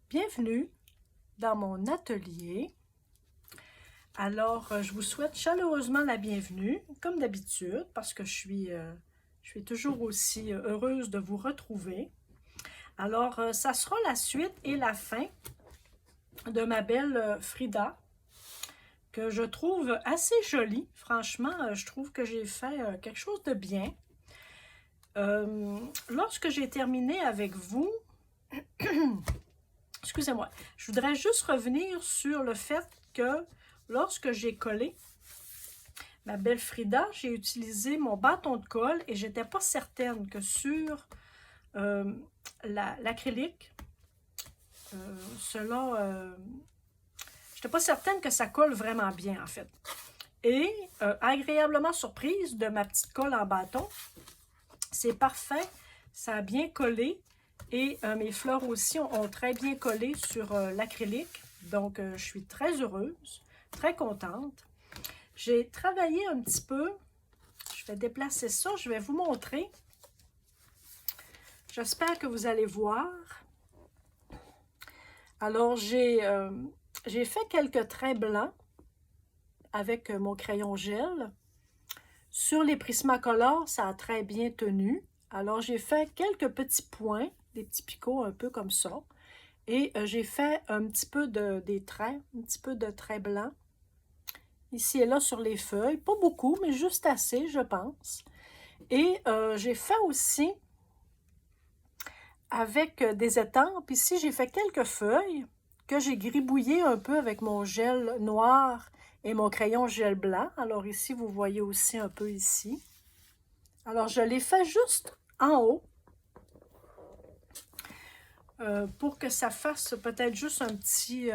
Bienvenue dans mon atelier. Alors, je vous souhaite chaleureusement la bienvenue, comme d'habitude, parce que je suis toujours aussi heureuse de vous retrouver. Alors, ça sera la suite et la fin de ma belle Frida, que je trouve assez jolie. Franchement, je trouve que j'ai fait quelque chose de bien. Lorsque j'ai terminé avec vous, excusez-moi, je voudrais juste revenir sur le fait que lorsque j'ai collé ma belle Frida, j'ai utilisé mon bâton de colle et j'étais pas certaine que sur l'acrylique, j'étais pas certaine que ça colle vraiment bien en fait. Et agréablement surprise de ma petite colle en bâton, c'est parfait, ça a bien collé. Et mes fleurs aussi ont très bien collé sur l'acrylique. Donc, je suis très heureuse, très contente. J'ai travaillé un petit peu. Je vais déplacer ça. Je vais vous montrer. J'espère que vous allez voir. Alors, j'ai fait quelques traits blancs avec mon crayon gel. Sur les Prismacolor, ça a très bien tenu. Alors, j'ai fait quelques petits points, des petits picots un peu comme ça. Et j'ai fait un petit peu des traits, un petit peu de traits blancs. Ici et là sur les feuilles. Pas beaucoup, mais juste assez, je pense. Et j'ai fait aussi avec des étampes. Ici, j'ai fait quelques feuilles que j'ai gribouillées un peu avec mon gel noir et mon crayon gel blanc. Alors ici, vous voyez aussi un peu ici. Alors, je l'ai fait juste en haut. Pour que ça fasse peut-être juste un petit...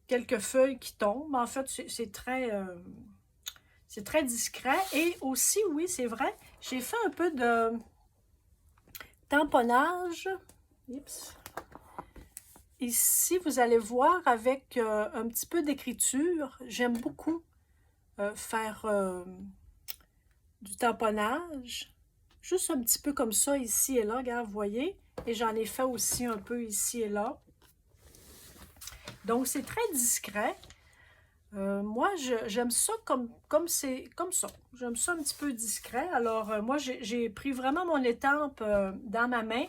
quelques feuilles qui tombent. En fait, c'est très discret. Et aussi, oui, c'est vrai, j'ai fait un peu de tamponnage. Oups. Ici, vous allez voir avec un petit peu d'écriture. J'aime beaucoup faire du tamponnage. Juste un petit peu comme ça, ici et là, regarde, vous voyez. Et j'en ai fait aussi un peu ici et là. Donc, c'est très discret. Moi, j'aime ça comme ça. J'aime ça un petit peu discret. Alors, moi, j'ai pris vraiment mon étampe dans ma main.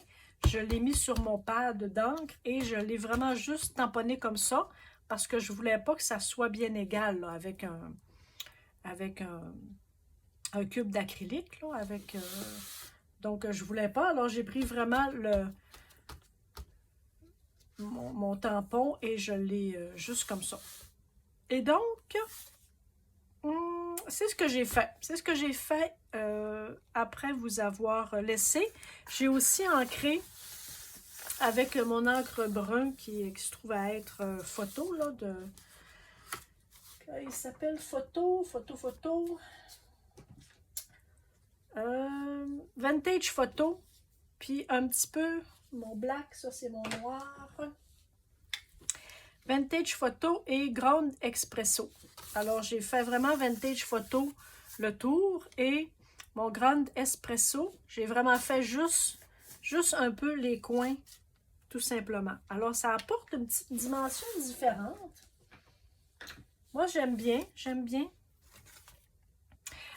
Je l'ai mis sur mon pad d'encre et je l'ai vraiment juste tamponné comme ça parce que je ne voulais pas que ça soit bien égal là, avec un cube d'acrylique. Donc, je ne voulais pas. Alors, j'ai pris vraiment mon tampon et je l'ai juste comme ça. Et donc, c'est ce que j'ai fait. C'est ce que j'ai fait après vous avoir laissé. J'ai aussi ancré avec mon encre brun qui se trouve à être photo. Là, il s'appelle photo. Vintage photo. Puis un petit peu mon black, ça c'est mon noir. Vintage photo et grande expresso. Alors, j'ai fait vraiment vintage photo le tour et mon grande espresso, j'ai vraiment fait juste un peu les coins, tout simplement. Alors, ça apporte une petite dimension différente. Moi, j'aime bien,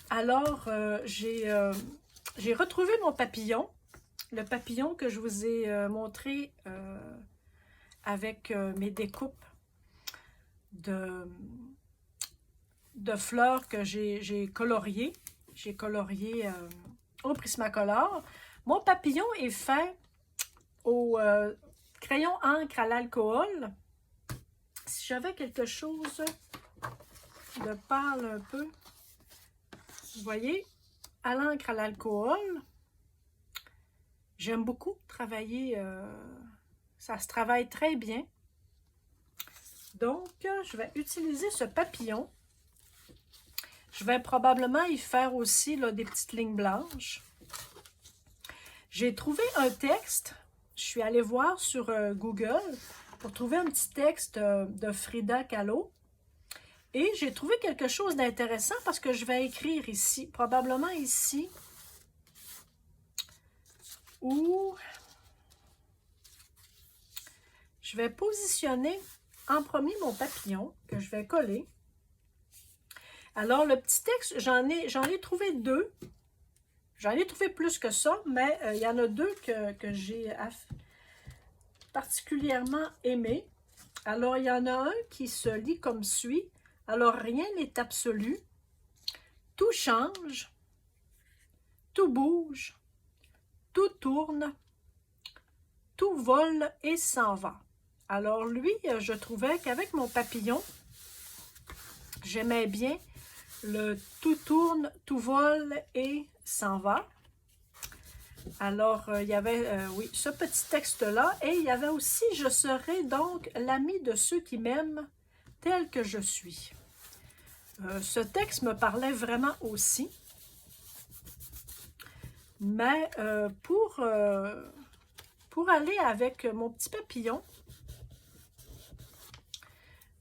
Alors, j'ai retrouvé mon papillon, le papillon que je vous ai montré avec mes découpes de fleurs que j'ai coloriées. J'ai colorié au Prismacolor. Mon papillon est fait au crayon encre à l'alcool. Si j'avais quelque chose de pâle un peu, vous voyez, à l'encre à l'alcool, j'aime beaucoup travailler, ça se travaille très bien. Donc, je vais utiliser ce papillon. Je vais probablement y faire aussi là, des petites lignes blanches. J'ai trouvé un texte. Je suis allée voir sur Google pour trouver un petit texte de Frida Kahlo. Et j'ai trouvé quelque chose d'intéressant parce que je vais écrire ici, probablement ici, ou je vais positionner en premier mon papillon que je vais coller. Alors, le petit texte, j'en ai trouvé deux. J'en ai trouvé plus que ça, mais il y en a deux que j'ai particulièrement aimé. Alors, il y en a un qui se lit comme suit. Alors, rien n'est absolu. Tout change. Tout bouge. Tout tourne. Tout vole et s'en va. Alors, lui, je trouvais qu'avec mon papillon, j'aimais bien le tout tourne, tout vole et s'en va. Alors, il y avait, oui, ce petit texte-là. Et il y avait aussi, je serai donc l'ami de ceux qui m'aiment tel que je suis. Ce texte me parlait vraiment aussi. Mais pour aller avec mon petit papillon,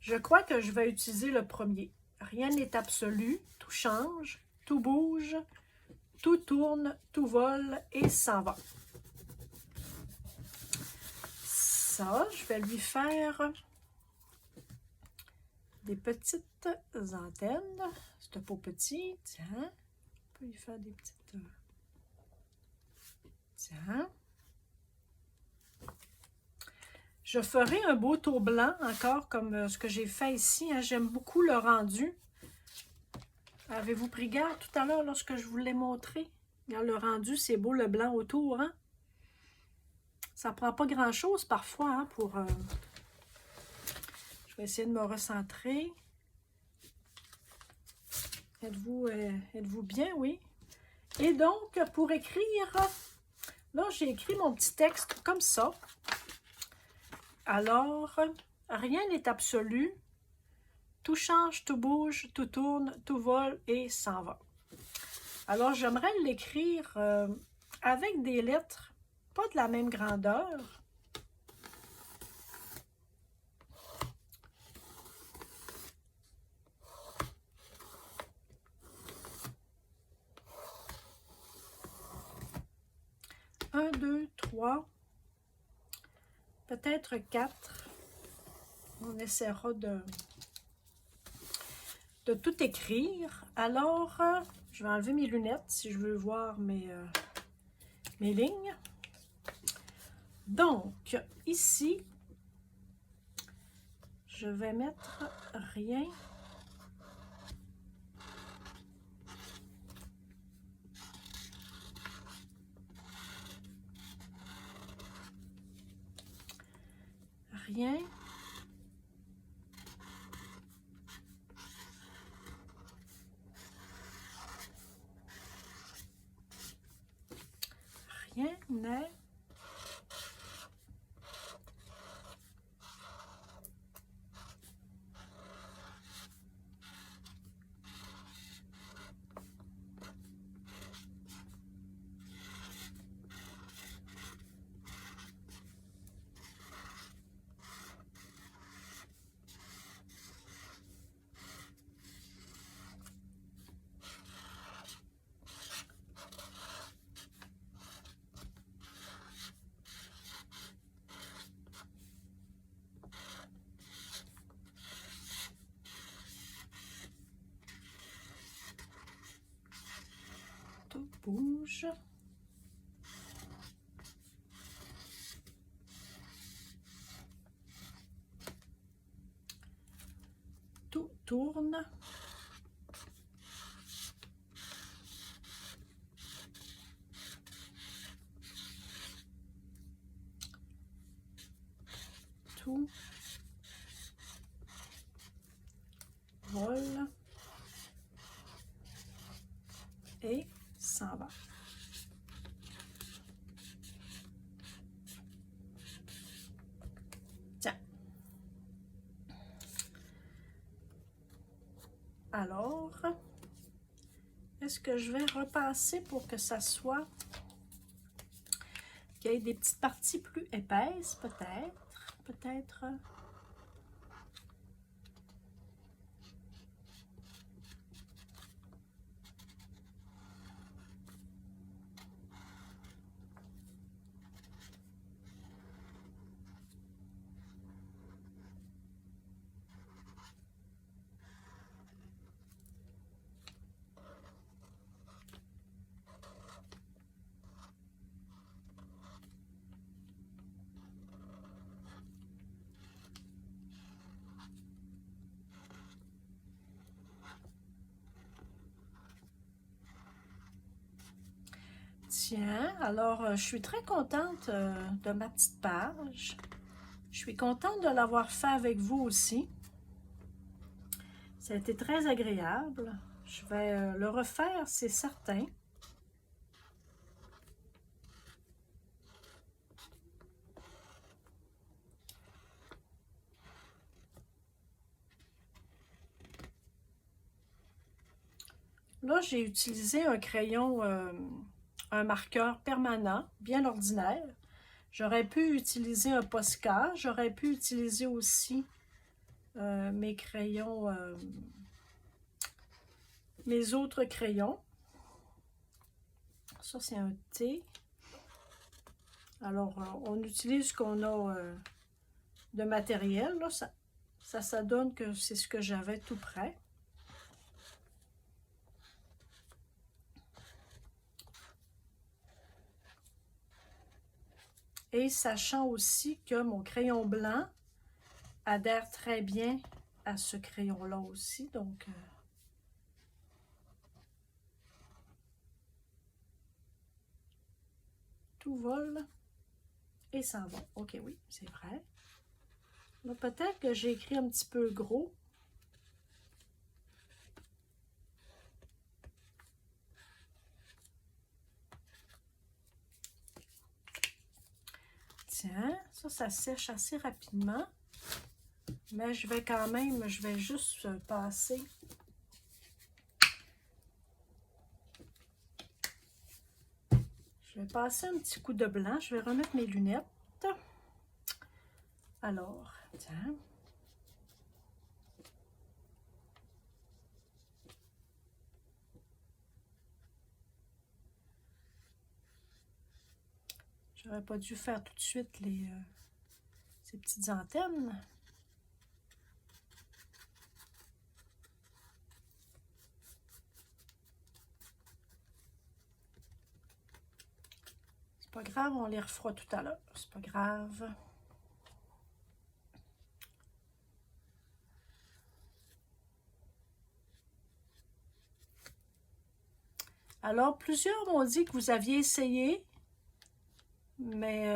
je crois que je vais utiliser le premier. Rien n'est absolu, tout change, tout bouge, tout tourne, tout vole et s'en va. Ça, je vais lui faire des petites antennes. C'est un beau petit. Tiens, on peut lui faire des petites... Tiens. Je ferai un beau tour blanc encore comme ce que j'ai fait ici. Hein. J'aime beaucoup le rendu. Avez-vous pris garde tout à l'heure lorsque je vous l'ai montré? Regarde, le rendu, c'est beau le blanc autour. Hein? Ça ne prend pas grand-chose parfois hein, pour... Je vais essayer de me recentrer. Êtes-vous bien? Oui. Et donc, pour écrire... Là, j'ai écrit mon petit texte comme ça. Alors, rien n'est absolu. Tout change, tout bouge, tout tourne, tout vole et s'en va. Alors, j'aimerais l'écrire avec des lettres, pas de la même grandeur. Un, deux, trois, peut-être 4. On essaiera de tout écrire. Alors, je vais enlever mes lunettes si je veux voir mes lignes. Donc, ici, je vais mettre rien. Rien. Rien n'est tout bouge. Tout tourne. Tout vole et s'en va. Tiens. Alors, est-ce que je vais repasser pour que ça soit... qu'il y ait des petites parties plus épaisses, peut-être? Peut-être... Tiens, alors je suis très contente de ma petite page. Je suis contente de l'avoir fait avec vous aussi. Ça a été très agréable. Je vais le refaire, c'est certain. Là, j'ai utilisé un crayon, un marqueur permanent, bien ordinaire. J'aurais pu utiliser un Posca. J'aurais pu utiliser aussi mes crayons, mes autres crayons. Ça, c'est un T. Alors, on utilise ce qu'on a de matériel. Là, ça donne que c'est ce que j'avais tout près. Et sachant aussi que mon crayon blanc adhère très bien à ce crayon-là aussi. Donc, tout vole et s'en va. Ok, oui, c'est vrai. Là, peut-être que j'ai écrit un petit peu gros. Tiens, ça sèche assez rapidement. Mais je vais quand même, je vais juste passer. Je vais passer un petit coup de blanc. Je vais remettre mes lunettes. Alors, tiens. J'aurais pas dû faire tout de suite ces petites antennes. C'est pas grave, on les refera tout à l'heure. C'est pas grave. Alors, plusieurs m'ont dit que vous aviez essayé, mais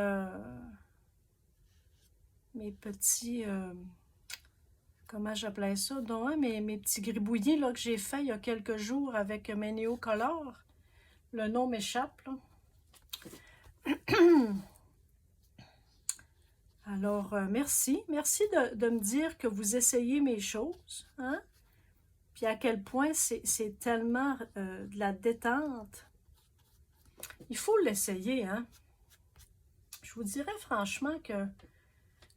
mes petits, comment j'appelais ça, donc, mes petits gribouillis là, que j'ai fait il y a quelques jours avec mes Neocolor. Le nom m'échappe, là. Alors, merci. Merci de me dire que vous essayez mes choses, hein? Puis à quel point c'est tellement de la détente. Il faut l'essayer, hein? Je vous dirais franchement que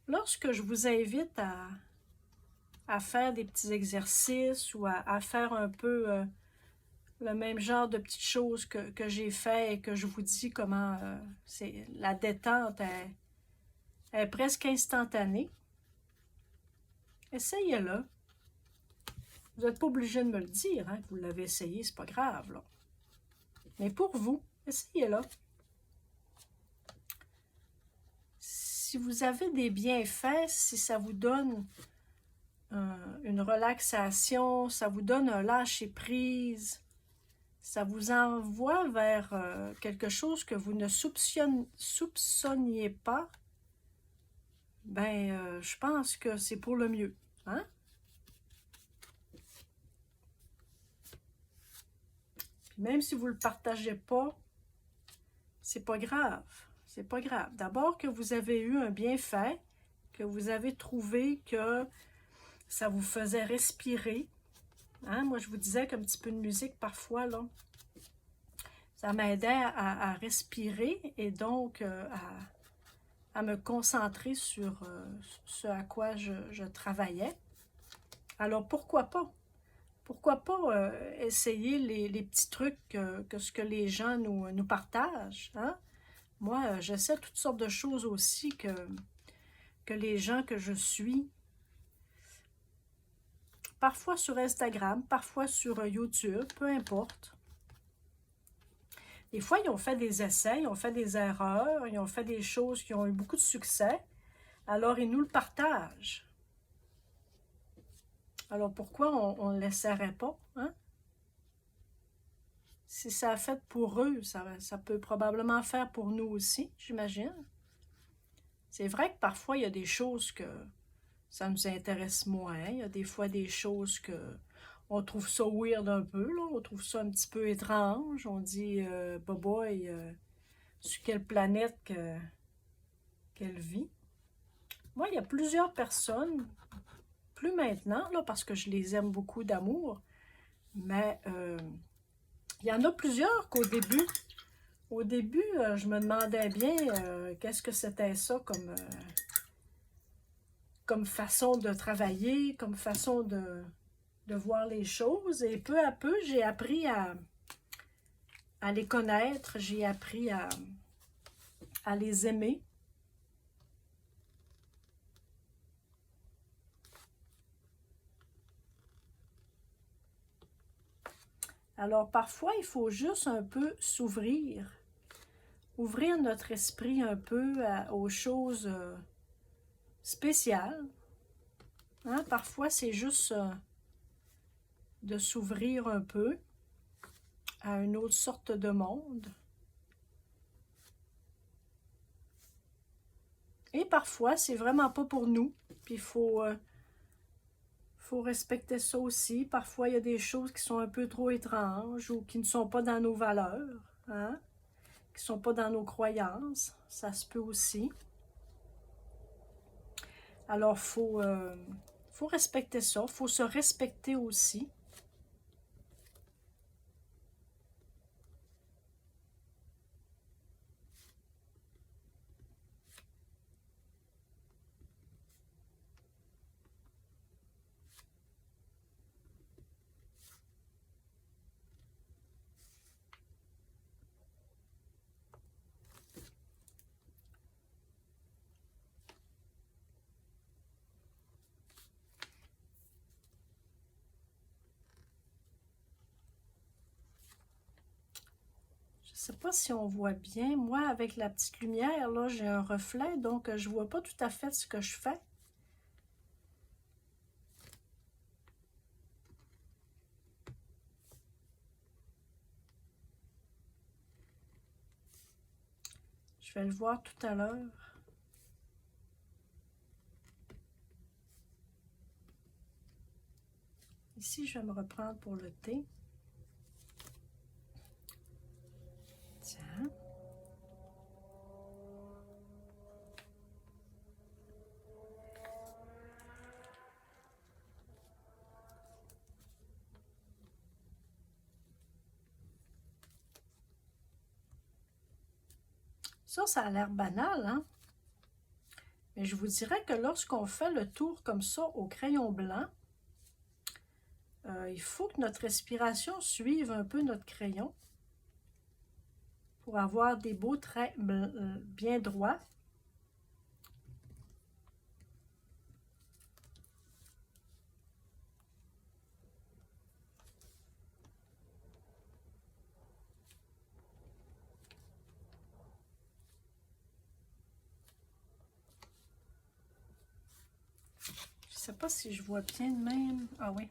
lorsque je vous invite à faire des petits exercices ou à faire un peu le même genre de petites choses que j'ai fait et que je vous dis comment c'est la détente est presque instantanée. Essayez-le. Vous n'êtes pas obligé de me le dire, hein, que vous l'avez essayé, c'est pas grave, là. Mais pour vous, essayez-le. Si vous avez des bienfaits, si ça vous donne une relaxation, ça vous donne un lâcher-prise, ça vous envoie vers quelque chose que vous ne soupçonniez pas, ben, je pense que c'est pour le mieux, hein? Puis même si vous ne le partagez pas, c'est pas grave. C'est pas grave. D'abord que vous avez eu un bienfait, que vous avez trouvé que ça vous faisait respirer. Hein? Moi, je vous disais qu'un petit peu de musique, parfois, là, ça m'aidait à respirer et donc à me concentrer sur ce à quoi je travaillais. Alors, pourquoi pas? Pourquoi pas essayer les petits trucs que ce que les gens nous partagent, hein? Moi, j'essaie toutes sortes de choses aussi que les gens que je suis, parfois sur Instagram, parfois sur YouTube, peu importe. Des fois, ils ont fait des essais, ils ont fait des erreurs, ils ont fait des choses qui ont eu beaucoup de succès, alors ils nous le partagent. Alors pourquoi on ne l'essaierait pas, hein? Si ça a fait pour eux, ça peut probablement faire pour nous aussi, j'imagine. C'est vrai que parfois, il y a des choses que ça nous intéresse moins. Il y a des fois des choses que on trouve ça weird un peu, là. On trouve ça un petit peu étrange. On dit, bah boy, sur quelle planète qu'elle vit. Moi, il y a plusieurs personnes, plus maintenant, là, parce que je les aime beaucoup d'amour, mais il y en a plusieurs au début, je me demandais bien qu'est-ce que c'était ça comme façon de travailler, comme façon de voir les choses. Et peu à peu, j'ai appris à les connaître, j'ai appris à les aimer. Alors parfois, il faut juste un peu s'ouvrir, ouvrir notre esprit un peu aux choses spéciales. Hein? Parfois, c'est juste de s'ouvrir un peu à une autre sorte de monde. Et parfois, c'est vraiment pas pour nous. Puis il faut respecter ça aussi. Parfois, il y a des choses qui sont un peu trop étranges ou qui ne sont pas dans nos valeurs, hein? Qui ne sont pas dans nos croyances. Ça se peut aussi. Alors, faut respecter ça. Il faut se respecter aussi. Je ne sais pas si on voit bien. Moi, avec la petite lumière, là, j'ai un reflet, donc je ne vois pas tout à fait ce que je fais. Je vais le voir tout à l'heure. Ici, je vais me reprendre pour le thé. Tiens. Ça a l'air banal, hein? Mais je vous dirais que lorsqu'on fait le tour comme ça au crayon blanc, il faut que notre respiration suive un peu notre crayon pour avoir des beaux traits bien droits. Je ne sais pas si je vois bien de même. Ah oui.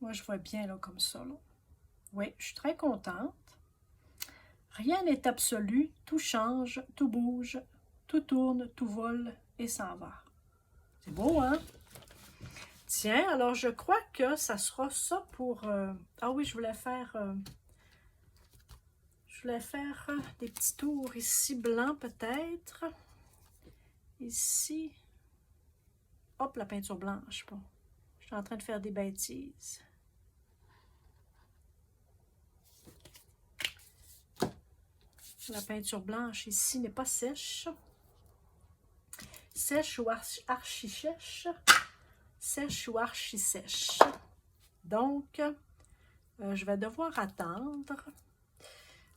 Moi, je vois bien là, comme ça. Là. Oui, je suis très contente. Rien n'est absolu, tout change, tout bouge, tout tourne, tout vole et s'en va. C'est beau, hein? Tiens, alors je crois que ça sera ça pour... Ah oui, je voulais faire des petits tours ici, blancs peut-être. Ici. Hop, la peinture blanche. Bon, je suis en train de faire des bêtises. La peinture blanche ici n'est pas sèche. Sèche ou archi-sèche. Sèche ou archi-sèche. Donc, je vais devoir attendre.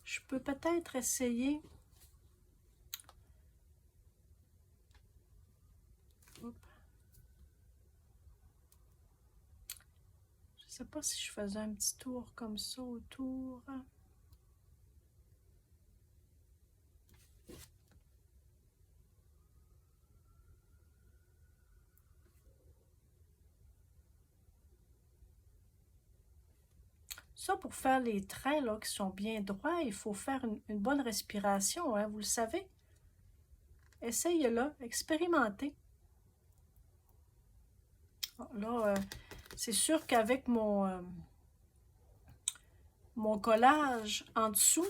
Je peux peut-être essayer. Hop. Je ne sais pas si je faisais un petit tour comme ça autour. Ça, pour faire les traits là, qui sont bien droits, il faut faire une bonne respiration, hein, vous le savez. Essayez-le, expérimentez. Là, c'est sûr qu'avec mon collage en dessous,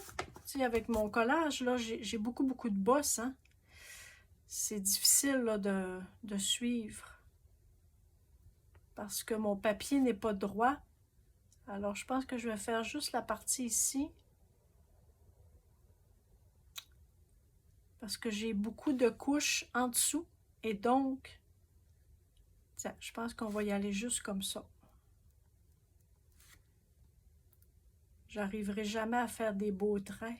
avec mon collage, là, j'ai beaucoup de bosses, hein. C'est difficile là, de suivre parce que mon papier n'est pas droit. Alors, je pense que je vais faire juste la partie ici parce que j'ai beaucoup de couches en dessous et donc, tiens, je pense qu'on va y aller juste comme ça. J'arriverai jamais à faire des beaux traits.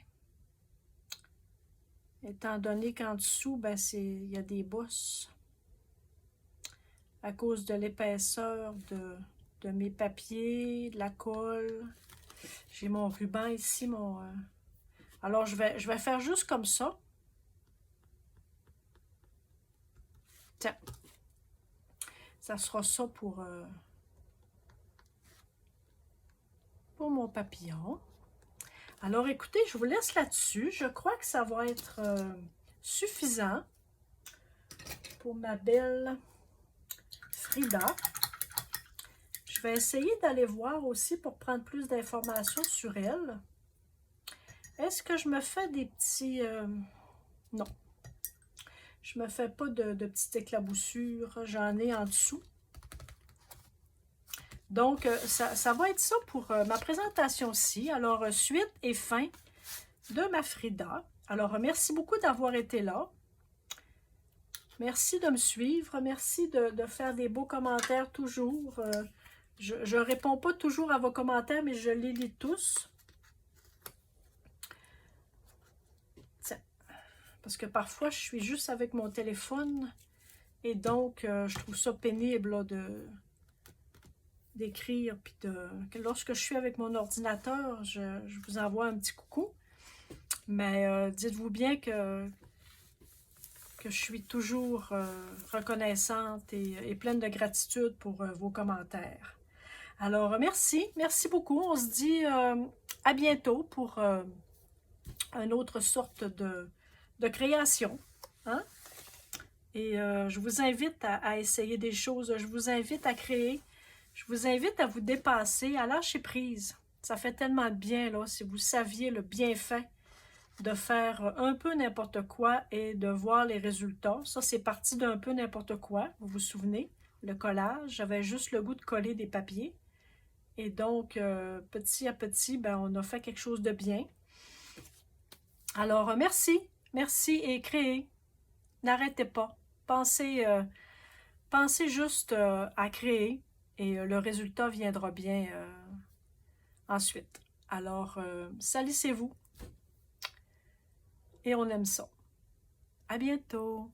Étant donné qu'en dessous, ben il y a des bosses. À cause de l'épaisseur de mes papiers, de la colle. J'ai mon ruban ici, Alors, je vais faire juste comme ça. Tiens. Ça sera ça pour mon papillon. Alors, écoutez, je vous laisse là-dessus. Je crois que ça va être suffisant pour ma belle Frida. Je vais essayer d'aller voir aussi pour prendre plus d'informations sur elle. Est-ce que je me fais des petits... non. Je me fais pas de petites éclaboussures. J'en ai en dessous. Donc, ça va être ça pour ma présentation-ci. Alors, suite et fin de ma Frida. Alors, merci beaucoup d'avoir été là. Merci de me suivre. Merci de faire des beaux commentaires toujours. Je ne réponds pas toujours à vos commentaires, mais je les lis tous. Tiens, parce que parfois, je suis juste avec mon téléphone et donc, je trouve ça pénible là, d'écrire. Puis lorsque je suis avec mon ordinateur, je vous envoie un petit coucou. Mais dites-vous bien que je suis toujours reconnaissante et pleine de gratitude pour vos commentaires. Alors, merci beaucoup. On se dit à bientôt pour une autre sorte de création. Hein? Et je vous invite à essayer des choses. Je vous invite à créer. Je vous invite à vous dépasser, à lâcher prise. Ça fait tellement de bien, là, si vous saviez le bienfait de faire un peu n'importe quoi et de voir les résultats. Ça, c'est parti d'un peu n'importe quoi, vous vous souvenez? Le collage, j'avais juste le goût de coller des papiers. Et donc, petit à petit, ben, on a fait quelque chose de bien. Alors, merci et créez. N'arrêtez pas. Pensez juste à créer et le résultat viendra bien ensuite. Alors, salissez-vous et on aime ça. À bientôt!